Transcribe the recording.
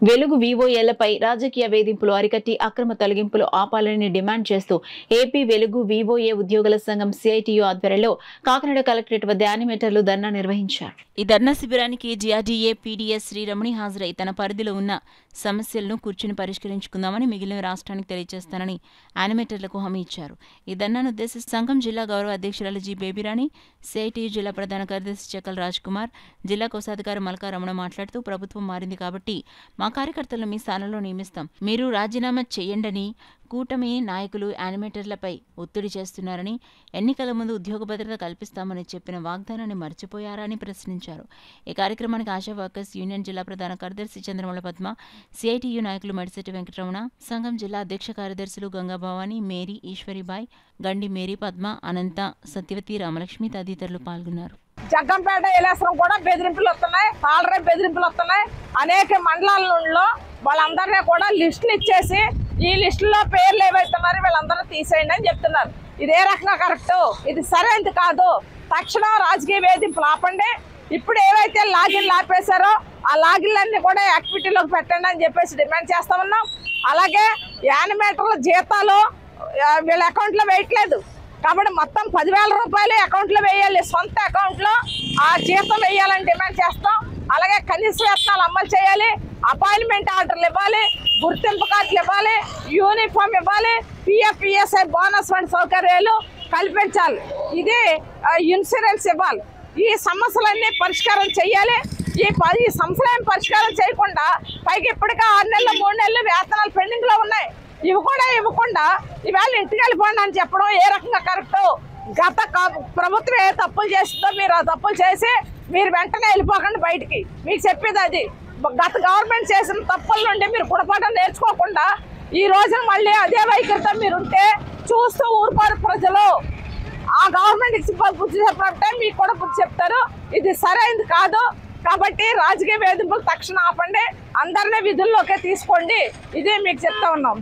వెలుగు వివోఏలపై రాజకీయ వేధింపులు అరికట్టి అక్రమ తొలగింపులు ఆపాలని డిమాండ్ చేస్తూ ఏపీ వెలుగు వివోఏ ఉద్యోగుల సంఘం సిఐటియు ఆధ్వర్యంలో కాకినాడ కలెక్టరేట్ వద్ద యానిమేటర్లు ధర్నా నిర్వహించారు. ఈ ధర్నా శిబిరానికి జిఆర్డీఏ పీడీఎస్ శ్రీ రమణి హాజరై తన పరిధిలో ఉన్న సమస్యలను కూర్చుని పరిష్కరించుకుందామని మిగిలిన రాష్ట్రానికి తెలియజేస్తానని యానిమేటర్లకు హామీ ఇచ్చారు. ఈ ధర్నాను ఉద్దేశించి సంఘం జిల్లా గౌరవ అధ్యక్షురాలు జి బేబీరాణి, సిఐటియు జిల్లా ప్రధాన కార్యదర్శి చెక్కల రాజ్ కుమార్, జిల్లా కోశాధికారి మల్కా రమణ మాట్లాడుతూ ప్రభుత్వం మారింది కాబట్టి మా కార్యకర్తలను మీ స్థానంలో నియమిస్తాం, మీరు రాజీనామా చేయండని కూటమి నాయకులు యానిమేటర్లపై ఒత్తిడి చేస్తున్నారని, ఎన్నికల ముందు ఉద్యోగ భద్రత కల్పిస్తామని చెప్పిన వాగ్దానాన్ని మర్చిపోయారని ప్రశ్నించారు. ఈ కార్యక్రమానికి ఆశా వర్కర్స్ యూనియన్ జిల్లా ప్రధాన కార్యదర్శి చంద్రమల పద్మ, సిఐటియు నాయకులు మడిశెట్టి వెంకటరమణ, సంఘం జిల్లా అధ్యక్ష కార్యదర్శులు గంగాభవాని, మేరీ, ఈశ్వరిబాయ్, గండి మేరీ, పద్మ, అనంత, సత్యవతి, రామలక్ష్మి తదితరులు పాల్గొన్నారు. జగ్గంపేట ఎలాసరం కూడా బెదిరింపులు వస్తున్నాయి, పాలరే బెదిరింపులు వస్తున్నాయి. అనేక మండలాల్లో వాళ్ళందరినీ కూడా లిస్టులు ఇచ్చేసి ఈ లిస్టులో పేర్లు ఏవైతున్నారో వీళ్ళందరూ తీసేయండి అని చెప్తున్నారు. ఇదే రకంగా కరెక్ట్, ఇది సరైనది కాదు. తక్షణం రాజకీయ వేధింపులు ఆపండి. ఇప్పుడు ఏవైతే లాగిన్లు ఆపేశారో ఆ లాగిన్లన్నీ కూడా యాక్టివిటీలోకి పెట్టండి అని చెప్పేసి డిమాండ్ చేస్తా ఉన్నాం. అలాగే యానిమేటర్ల జీతాలు వీళ్ళ అకౌంట్లో వేయట్లేదు కాబట్టి మొత్తం 10,000 రూపాయలు అకౌంట్లో వేయాలి, సొంత అకౌంట్లో ఆ జీతం వేయాలని డిమాండ్ చేస్తాం. అలాగే కనీస వేతనాలు అమలు చేయాలి, అపాయింట్మెంట్ ఆర్డర్లు ఇవ్వాలి, గుర్తింపు కార్డులు ఇవ్వాలి, యూనిఫామ్ ఇవ్వాలి, పిఎఫ్ పిఎస్ఐ బోనస్ వంటి సౌకర్యాలు కల్పించాలి, ఇది ఇన్సూరెన్స్ ఇవ్వాలి. ఈ సమస్యలన్నీ పరిష్కారం చేయాలి. ఈ సమస్యలను పరిష్కారం చేయకుండా పైకి ఇప్పటికే 6 నెలలు 3 నెలలు వేతనాలు పెండింగ్లో ఉన్నాయి. ఇవి కూడా ఇవ్వకుండా ఇవాళ ఇంటికి వెళ్ళిపోండి అని చెప్పడం ఏ రకంగా కరెక్ట్? గత ప్రభుత్వం ఏ తప్పులు చేస్తుందో మీరు ఆ తప్పులు చేసి మీరు వెంటనే వెళ్ళిపోకండి బయటికి. మీకు చెప్పేది అది. గత గవర్నమెంట్ చేసిన తప్పుల నుండి మీరు గుణపాఠం నేర్చుకోకుండా ఈ రోజున మళ్ళీ అదే వైఖరితో మీరుంటే చూస్తూ ఊరుకోరు ప్రజలు. ఆ గవర్నమెంట్కి బుద్ధి చెప్పినట్టే మీకు కూడా బుద్ధి చెప్తారు. ఇది సరైనది కాదు. కాబట్టి రాజకీయ వేధింపులు తక్షణం ఆపండి, అందరినీ విధుల్లోకే తీసుకోండి. ఇదే మీకు చెప్తా ఉన్నాం.